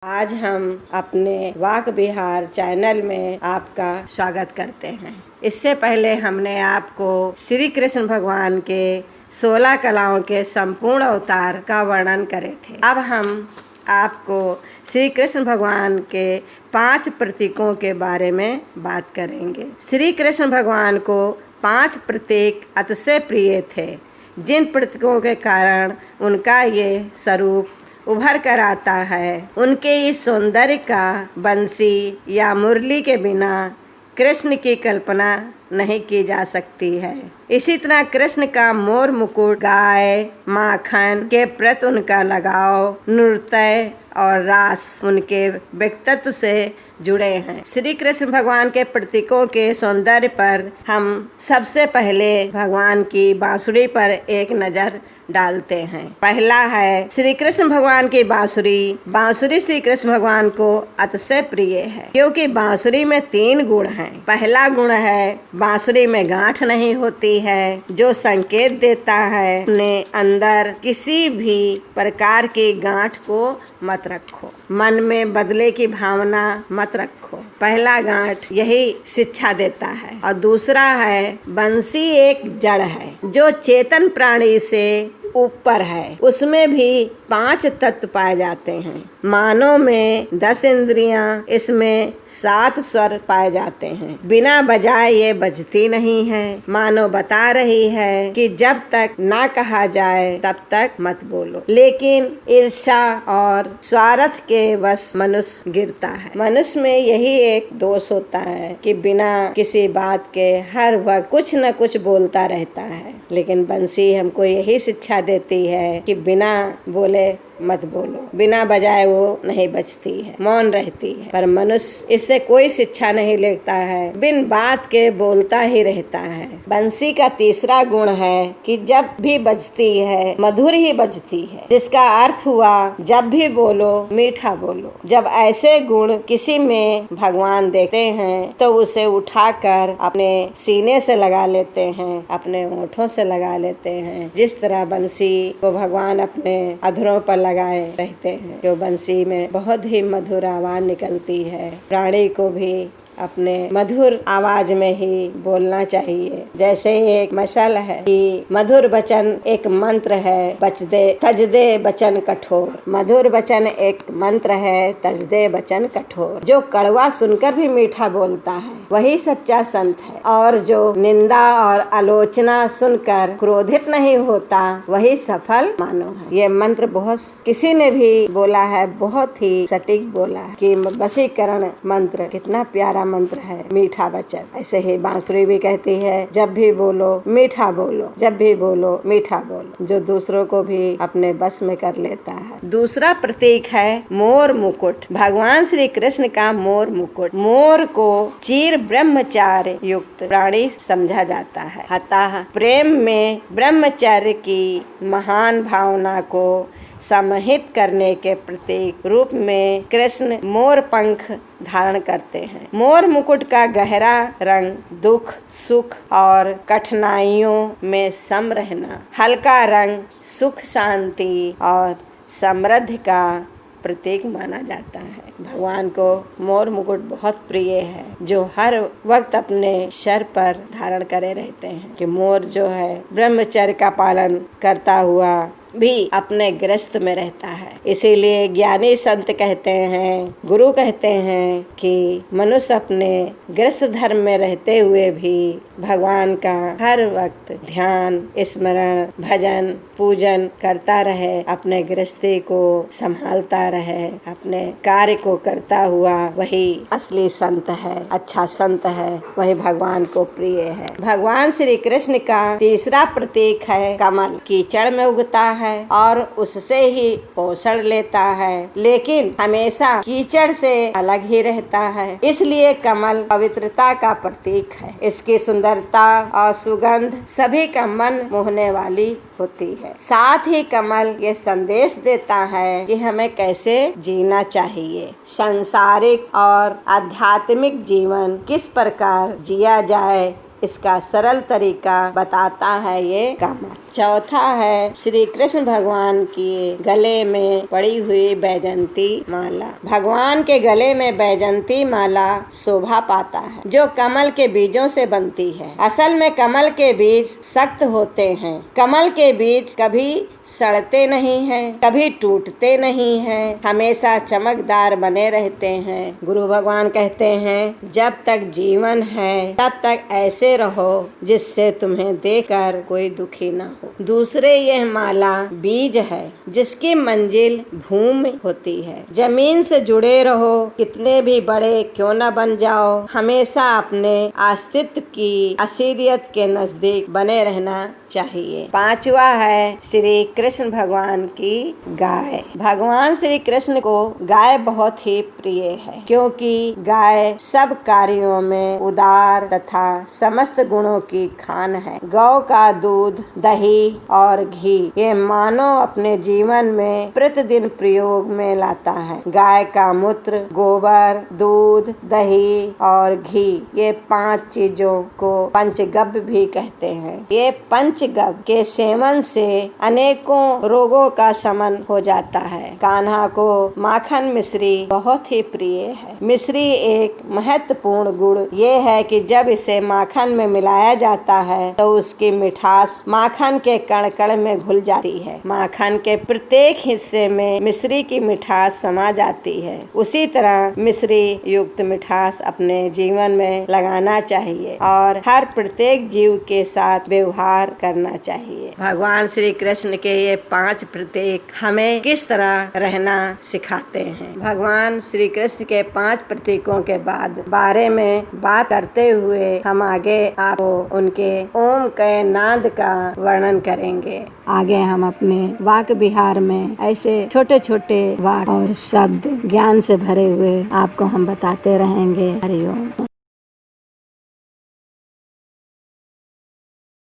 आज हम अपने वाक विहार चैनल में आपका स्वागत करते हैं। इससे पहले हमने आपको श्री कृष्ण भगवान के 16 कलाओं के संपूर्ण अवतार का वर्णन करे थे। अब हम आपको श्री कृष्ण भगवान के 5 प्रतीकों के बारे में बात करेंगे। श्री कृष्ण भगवान को 5 प्रतीक अतिशय प्रिय थे, जिन प्रतीकों के कारण उनका ये स्वरूप उभर कर आता है। उनके इस सौंदर्य का बंसी या मुरली के बिना कृष्ण की कल्पना नहीं की जा सकती है। इसी तरह कृष्ण का मोर मुकुट, गाय, माखन के प्रति उनका लगाव, नृत्य और रास उनके व्यक्तित्व से जुड़े हैं। श्री कृष्ण भगवान के प्रतीकों के सौंदर्य पर हम सबसे पहले भगवान की बांसुरी पर एक नजर डालते हैं। पहला है श्री कृष्ण भगवान की बांसुरी। बांसुरी श्री कृष्ण भगवान को अतिशय प्रिय है, क्योंकि बांसुरी में 3 गुण हैं। पहला गुण है बांसुरी में गांठ नहीं होती है, जो संकेत देता है अपने अंदर किसी भी प्रकार की गांठ को मत रखो, मन में बदले की भावना मत रखो। पहला गांठ यही शिक्षा देता है। और दूसरा है बंसी एक जड़ है जो चेतन प्राणी से ऊपर है। उसमें भी 5 तत्व पाए जाते हैं। मानव में 10 इंद्रियां, इसमें 7 स्वर पाए जाते हैं। बिना बजाए ये बजती नहीं है। मानव बता रही है कि जब तक ना कहा जाए तब तक मत बोलो, लेकिन ईर्ष्या और स्वार्थ के वश मनुष्य गिरता है। मनुष्य में यही एक दोष होता है कि बिना किसी बात के हर वक्त कुछ न कुछ बोलता रहता है। लेकिन बंसी हमको यही शिक्षा देती है कि बिना बोले मत बोलो, बिना बजाए वो नहीं बजती है, मौन रहती है। पर मनुष्य इससे कोई शिक्षा नहीं लेता है, बिन बात के बोलता ही रहता है। बंसी का तीसरा गुण है कि जब भी बजती है मधुर ही बजती है, जिसका अर्थ हुआ जब भी बोलो मीठा बोलो। जब ऐसे गुण किसी में भगवान देखते हैं तो उसे उठाकर अपने सीने से लगा लेते हैं, अपने होठों से लगा लेते हैं। जिस तरह बंसी को भगवान अपने अधरों पर लगाए रहते हैं, जो बंसी में बहुत ही मधुर आवाज निकलती है। प्राणी को भी अपने मधुर आवाज में ही बोलना चाहिए। जैसे एक मसल है कि मधुर वचन एक मंत्र है, तज दे वचन कठोर। मधुर वचन एक मंत्र है, तज दे वचन कठोर। जो कड़वा सुनकर भी मीठा बोलता है वही सच्चा संत है, और जो निंदा और आलोचना सुनकर क्रोधित नहीं होता वही सफल मानव है। ये मंत्र बहुत किसी ने भी बोला है, बहुत ही सटीक बोला है कि वशीकरण मंत्र कितना प्यारा मंत्र है, मीठा वचन। ऐसे ही बांसुरी भी कहती है जब भी बोलो मीठा बोलो, जब भी बोलो मीठा बोलो, जो दूसरों को भी अपने बस में कर लेता है। दूसरा प्रतीक है मोर मुकुट। भगवान श्री कृष्ण का मोर मुकुट। मोर को चिर ब्रह्मचार्य युक्त प्राणी समझा जाता है। अतः प्रेम में ब्रह्मचर्य की महान भावना को समाहित करने के प्रतीक रूप में कृष्ण मोर पंख धारण करते हैं। मोर मुकुट का गहरा रंग दुख, सुख और कठिनाइयों में सम रहना, हल्का रंग सुख, शांति और समृद्धि का प्रतीक माना जाता है। भगवान को मोर मुकुट बहुत प्रिय है, जो हर वक्त अपने सर पर धारण करे रहते हैं। कि मोर जो है ब्रह्मचर्य का पालन करता हुआ भी अपने गृहस्थ में रहता है। इसीलिए ज्ञानी संत कहते हैं, गुरु कहते हैं कि मनुष्य अपने गृहस्थ धर्म में रहते हुए भी भगवान का हर वक्त ध्यान, स्मरण, भजन, पूजन करता रहे, अपने गृहस्थी को संभालता रहे, अपने कार्य को करता हुआ वही असली संत है, अच्छा संत है, वही भगवान को प्रिय है। भगवान श्री कृष्ण का तीसरा प्रतीक है कमल। कीचड़ में उगता है और उससे ही पोषण लेता है, लेकिन हमेशा कीचड़ से अलग ही रहता है। इसलिए कमल पवित्रता का प्रतीक है। इसकी सुंदरता और सुगंध सभी का मन मोहने वाली होती है। साथ ही कमल ये संदेश देता है कि हमें कैसे जीना चाहिए। सांसारिक और आध्यात्मिक जीवन किस प्रकार जिया जाए, इसका सरल तरीका बताता है ये कमल। चौथा है श्री कृष्ण भगवान की गले में पड़ी हुई बैजंती माला। भगवान के गले में बैजंती माला शोभा पाता है, जो कमल के बीजों से बनती है। असल में कमल के बीज सख्त होते हैं। कमल के बीज कभी सड़ते नहीं हैं, कभी टूटते नहीं हैं, हमेशा चमकदार बने रहते हैं। गुरु भगवान कहते हैं, जब तक जीवन है तब तक ऐसे रहो जिससे तुम्हें देखकर कोई दुखी न हो। दूसरे, यह माला बीज है जिसकी मंजिल भूमि होती है। जमीन से जुड़े रहो, कितने भी बड़े क्यों न बन जाओ, हमेशा अपने अस्तित्व की असलियत के नजदीक बने रहना चाहिए। पांचवा है श्री कृष्ण भगवान की गाय। भगवान श्री कृष्ण को गाय बहुत ही प्रिय है, क्योंकि गाय सब कार्यों में उदार तथा समस्त गुणों की खान है। गौ का दूध, दही और घी ये मानव अपने जीवन में प्रतिदिन प्रयोग में लाता है। गाय का मूत्र, गोबर, दूध, दही और घी ये 5 चीजों को पंचगव्य भी कहते हैं। ये पंचगव्य के सेवन से अनेकों रोगों का शमन हो जाता है। कान्हा को माखन मिश्री बहुत ही प्रिय है। मिश्री एक महत्वपूर्ण गुण ये है कि जब इसे माखन में मिलाया जाता है तो उसकी मिठास माखन के कण कण में घुल जाती है। माखन के प्रत्येक हिस्से में मिश्री की मिठास समा जाती है। उसी तरह मिश्री युक्त मिठास अपने जीवन में लगाना चाहिए और हर प्रत्येक जीव के साथ व्यवहार करना चाहिए। भगवान श्री कृष्ण के ये 5 प्रतीक हमें किस तरह रहना सिखाते हैं। भगवान श्री कृष्ण के 5 प्रतीकों के बारे में बात करते हुए हम आगे आपको उनके ओम के नाद का वर्णन करेंगे। आगे हम अपने वाक विहार में ऐसे छोटे छोटे वाक और शब्द ज्ञान से भरे हुए आपको हम बताते रहेंगे। हरि ओम।